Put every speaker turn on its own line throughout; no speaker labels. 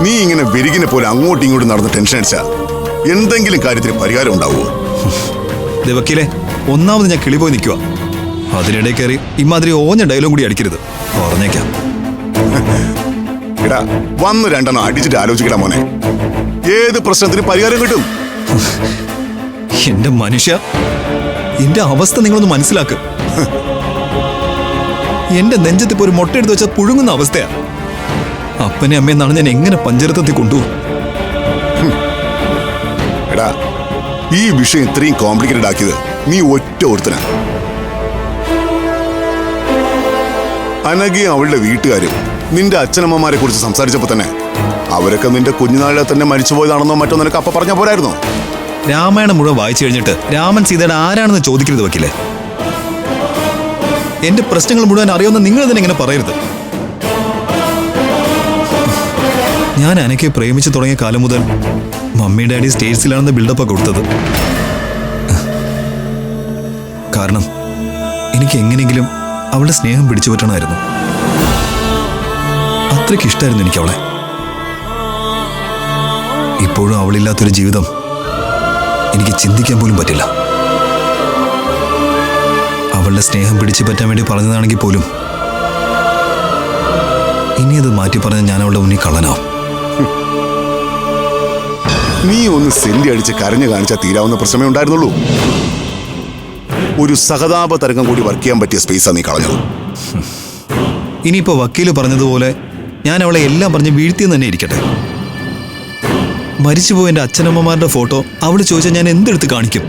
നീ ഇങ്ങനെ വെരുകിനെ പോലെ അങ്ങോട്ടും ഇങ്ങോട്ടും നടന്ന് ടെൻഷൻ അടിച്ചാ എന്തെങ്കിലും കാര്യത്തിന് പരിഹാരം ഉണ്ടാവുമോ?
വക്കീലെ, ഒന്നാമത് ഞാൻ കിളി പോയി നിൽക്കുക. അതിനിടെ കയറി ഇമാതിരി ഓഞ്ഞ ഡയലോഗ് കൂടി അടിക്കരുത്, പറഞ്ഞേക്കാം.
എടാ, വന്ന് രണ്ടെണ്ണം അടിച്ചിട്ട് ആലോചിക്കടാ മോനെ. ഏത് പ്രശ്നത്തിന് പരിഹാരം കിട്ടും?
എന്റെ മനുഷ്യ, എന്റെ അവസ്ഥ നിങ്ങളൊന്ന് മനസ്സിലാക്ക്. എന്റെ നെഞ്ചത്തിപ്പോ ഒരു മുട്ടയെടുത്ത് വെച്ചാൽ പുഴുങ്ങുന്ന അവസ്ഥയാ. അപ്പനെ അമ്മയെന്നാണ് ഞാൻ എങ്ങനെ പഞ്ചരത്വത്തിൽ കൊണ്ടുപോകും?
എടാ, ഈ വിഷയം ഇത്രയും കോംപ്ലിക്കേറ്റഡ് ആക്കിയത് നീ ഒറ്റ ഒരുത്തനാ. അനഘയും അവളുടെ വീട്ടുകാരും നിന്റെ അച്ഛനമ്മമാരെ കുറിച്ച് സംസാരിച്ചപ്പോ തന്നെ അവരൊക്കെ നിന്റെ കുഞ്ഞുനാളിലെ തന്നെ മരിച്ചുപോയതാണെന്നോ മറ്റോ നിനക്ക് അപ്പൊ പറഞ്ഞ പോരായിരുന്നോ?
രാമായണം മുഴുവൻ വായിച്ചു കഴിഞ്ഞിട്ട് രാമൻ സീതയുടെ ആരാണെന്ന് ചോദിക്കരുത് വക്കീലെ. എന്റെ പ്രശ്നങ്ങൾ മുഴുവൻ അറിയാവുന്ന നിങ്ങൾ തന്നെ ഇങ്ങനെ പറയരുത്. ഞാൻ അനക്കെ പ്രേമിച്ചു തുടങ്ങിയ കാലം മുതൽ മമ്മി ഡാഡി സ്റ്റേറ്റ്സിലാണെന്ന് ബിൽഡപ്പാണ് കൊടുത്തത്. കാരണം എനിക്ക് എങ്ങനെയെങ്കിലും അവളുടെ സ്നേഹം പിടിച്ചു പറ്റണമായിരുന്നു. അത്രയ്ക്ക് ഇഷ്ടമായിരുന്നു എനിക്ക് അവളെ. ഇപ്പോഴും അവളില്ലാത്തൊരു ജീവിതം എനിക്ക് ചിന്തിക്കാൻ പോലും പറ്റില്ല. അവളുടെ സ്നേഹം പിടിച്ചു പറ്റാൻ വേണ്ടി പറഞ്ഞതാണെങ്കിൽ പോലും ഇനി അത് മാറ്റി പറഞ്ഞ് ഞാൻ അവളുടെ മുന്നിൽ കള്ളനാവും.
നീ ഒന്ന് സെല്ലി അടിച്ച് കരഞ്ഞു കാണിച്ചാൽ തീരാവുന്ന പ്രശ്നമേ ഉണ്ടായിരുന്നുള്ളൂ. ഒരു സഹതാപ തരംഗം കൂടി വർക്ക് ചെയ്യാൻ പറ്റിയ സ്പേസാണ് നീ കളഞ്ഞത്.
ഇനിയിപ്പോ വക്കീല് പറഞ്ഞതുപോലെ ഞാൻ അവളെ എല്ലാം പറഞ്ഞ് വീഴ്ത്തിയെന്ന് തന്നെ ഇരിക്കട്ടെ. മരിച്ചുപോയ എൻ്റെ അച്ഛനമ്മമാരുടെ ഫോട്ടോ അവള് ചോദിച്ചാൽ ഞാൻ എന്തെടുത്ത് കാണിക്കും?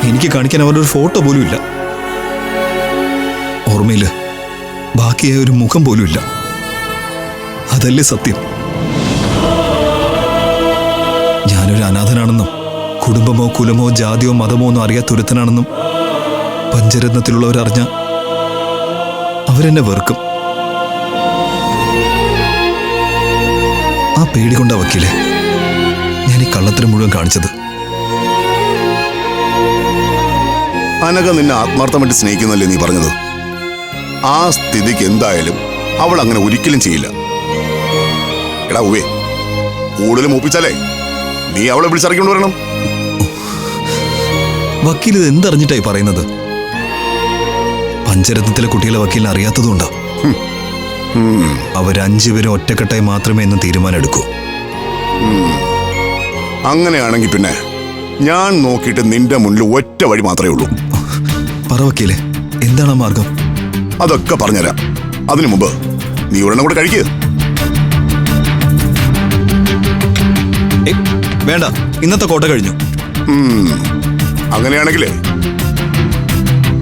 എനിക്ക് കാണിക്കാൻ അവരുടെ ഒരു ഫോട്ടോ പോലും ഇല്ല. ഓർമ്മയില് ബാക്കിയായ ഒരു മുഖം പോലും ഇല്ല. അതല്ലേ സത്യം. ഞാനൊരു അനാഥനാണെന്നും കുടുംബമോ കുലമോ ജാതിയോ മതമോ ഒന്നും അറിയാത്തൊരുത്തനാണെന്നും പഞ്ചരത്നത്തിലുള്ളവരറിഞ്ഞ അവരെന്നെ വെറുക്കും. ആ പേടി കൊണ്ടാ വക്കീലെ ഞാൻ ഈ കള്ളത്തരം മുഴുവൻ കാണിച്ചത്.
അനഘ നിന്നെ ആത്മാർത്ഥമായിട്ട് സ്നേഹിക്കുന്നല്ലേ നീ പറഞ്ഞത്? ആ സ്ഥിതിക്ക് എന്തായാലും അവൾ അങ്ങനെ ഒരിക്കലും ചെയ്യില്ല. എടാ ഉവേ, കൂടുതലും ഒപ്പിച്ചാലേ നീ അവളെ വിളിച്ചിറക്കിക്കൊണ്ട് വരണം.
വക്കീൽ ഇത് എന്തറിഞ്ഞിട്ടായി പറയുന്നത്? പഞ്ചരത്നത്തിലെ കുട്ടികളെ വക്കീലിനെ അറിയാത്തതുകൊണ്ടാ. അവരഞ്ചുപേരും ഒറ്റക്കെട്ടായി മാത്രമേ ഇന്ന് തീരുമാനം എടുക്കൂ.
അങ്ങനെയാണെങ്കിൽ പിന്നെ ഞാൻ നോക്കിയിട്ട് നിന്റെ മുന്നിൽ ഒറ്റ വഴി മാത്രമേ ഉള്ളൂ.
പറ വക്കീലെ, എന്താണ് ആ മാർഗം?
അതൊക്കെ പറഞ്ഞുതരാം. അതിനു മുമ്പ് നീ ഒരെണ്ണം കൂടെ കഴിക്കുക.
വേണ്ട, ഇന്നത്തെ കോട്ട കഴിഞ്ഞു.
അങ്ങനെയാണെങ്കിലേ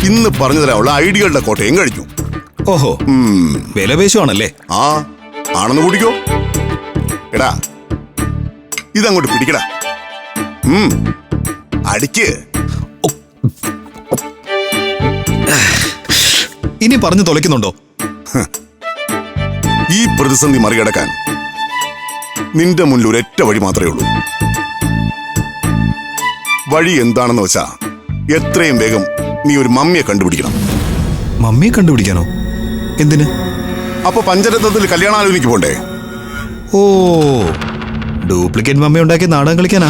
ഇന്ന് പറഞ്ഞു തരാനുള്ള ഐഡിയകളുടെ കോട്ടയും കഴിഞ്ഞു.
ഓഹോ, വിലപേശുവാണല്ലേ?
ആ, ആണെന്ന് കൂടിക്കോ. എടാ, ഇതങ്ങോട്ട് പിടിക്കടാ. അടിക്ക്.
ഇനി പറഞ്ഞു തുലയ്ക്കുന്നുണ്ടോ?
ഈ പ്രതിസന്ധി മറികടക്കാൻ നിന്റെ മുന്നിൽ ഒരൊറ്റ വഴി മാത്രമേ ഉള്ളൂ. വഴി എന്താണെന്ന് വെച്ചാ എത്രയും വേഗം നീ ഒരു മമ്മിയെ കണ്ടുപിടിക്കണം.
മമ്മിയെ കണ്ടുപിടിക്കാനോ? എന്തിന്?
അപ്പൊ പഞ്ചരത്നത്തിൽ കല്യാണാലോചനയ്ക്ക് പോണ്ടേ?
ഓ, ഡ്യൂപ്ലിക്കേറ്റ് മമ്മി ഉണ്ടാക്കി നാടകം കളിക്കാനാ?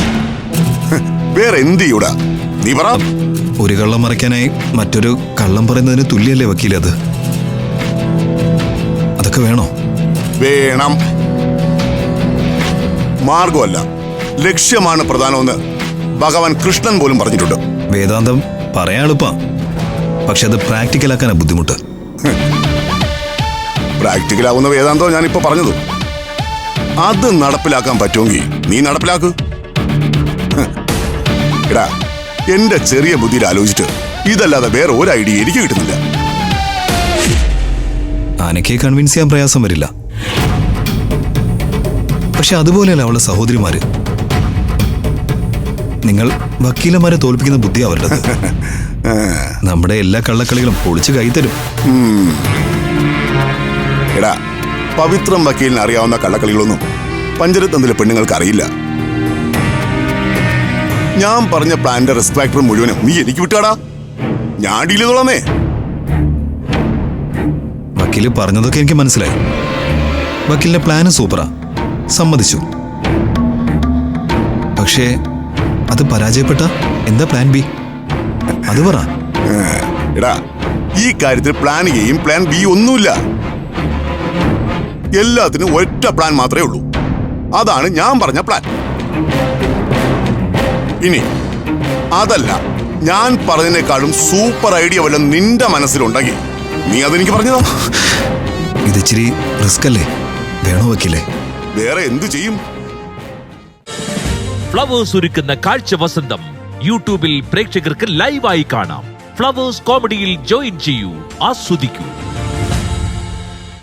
വേറെ എന്ത് ചെയ്യൂടാ? നീ പറ.
ഒരു കള്ളം മറയ്ക്കാനായി മറ്റൊരു കള്ളം പറയുന്നതിന് തുല്യല്ലേ വക്കീൽ അത്? അതൊക്കെ വേണോ?
വേണം. മാർഗമല്ല, ലക്ഷ്യമാണ് പ്രധാനമെന്ന് ഭഗവാൻ കൃഷ്ണൻ പോലും പറഞ്ഞിട്ടുണ്ട്.
വേദാന്തം പറയാൻ എളുപ്പാ, പക്ഷെ അത് പ്രാക്ടിക്കലാക്കാനാ ബുദ്ധിമുട്ട്.
പ്രാക്ടിക്കലാവുന്ന വേദാന്തം ഞാനിപ്പോ പറഞ്ഞത്. അത് നടപ്പിലാക്കാൻ പറ്റുമെങ്കിൽ നീ നടപ്പിലാക്കൂ. എടാ, എന്റെ ചെറിയ ബുദ്ധിയിൽ ആലോചിച്ചിട്ട് ഇതല്ലാതെ വേറെ ഒരു ഐഡിയ എനിക്ക് കിട്ടുന്നില്ല.
ആനയ്ക്ക് കൺവിൻസ് ചെയ്യാൻ പ്രയാസം വരില്ല. പക്ഷെ അതുപോലെയല്ല അവളുടെ സഹോദരിമാര്. നിങ്ങൾ വക്കീലന്മാരെ തോൽപ്പിക്കുന്ന ബുദ്ധി അവരുടേത്. നമ്മുടെ എല്ലാ കള്ളക്കളികളും പൊളിച്ച് കൈത്തരും.
എടാ, പവിത്രം വക്കീലിന് അറിയാവുന്ന കള്ളക്കളികളൊന്നും പഞ്ചരത്നത്തിലെ പെണ്ണുങ്ങൾക്ക് അറിയില്ല. ഞാൻ പറഞ്ഞ പ്ലാന്റെ റിസ്ക് ഫാക്ടർ മുഴുവനും നീ എനിക്ക് വിട്ടാടാ. ഞാൻ ഡീൽ ചെയ്തോളാമേ.
വക്കീല് പറഞ്ഞതൊക്കെ എനിക്ക് മനസ്സിലായി. വക്കീലിന്റെ പ്ലാന് സൂപ്പറാ, സമ്മതിച്ചു. പക്ഷേ അത് പരാജയപ്പെട്ട എന്താ പ്ലാൻ ബി? അത് പറ.
എടാ, ഈ കാര്യത്തിൽ പ്ലാൻ എയും പ്ലാൻ ബി ഒന്നുമില്ല. എല്ലാത്തിനും ഒറ്റ പ്ലാൻ മാത്രമേ ഉള്ളൂ. അതാണ് ഞാൻ പറഞ്ഞ പ്ലാൻ. ഇനി അതല്ല, ഞാൻ പറഞ്ഞതിനേക്കാളും സൂപ്പർ ഐഡിയ വല്ലതും നിന്റെ മനസ്സിലുണ്ടെങ്കിൽ നീ അതെനിക്ക് പറഞ്ഞതാ.
ഇതിച്ചിരി റിസ്ക് അല്ലേ? വേണോ വക്കീലേ?
വേറെ എന്തു ചെയ്യും?
ഫ്ലവേഴ്സ് ഒരുക്കുന്ന കാഴ്ച വസന്തം യൂട്യൂബിൽ പ്രേക്ഷകർക്ക് ലൈവായി കാണാം. ഫ്ലവേഴ്സ് കോമഡിയിൽ ജോയിൻ ചെയ്യൂ, ആസ്വദിക്കൂ.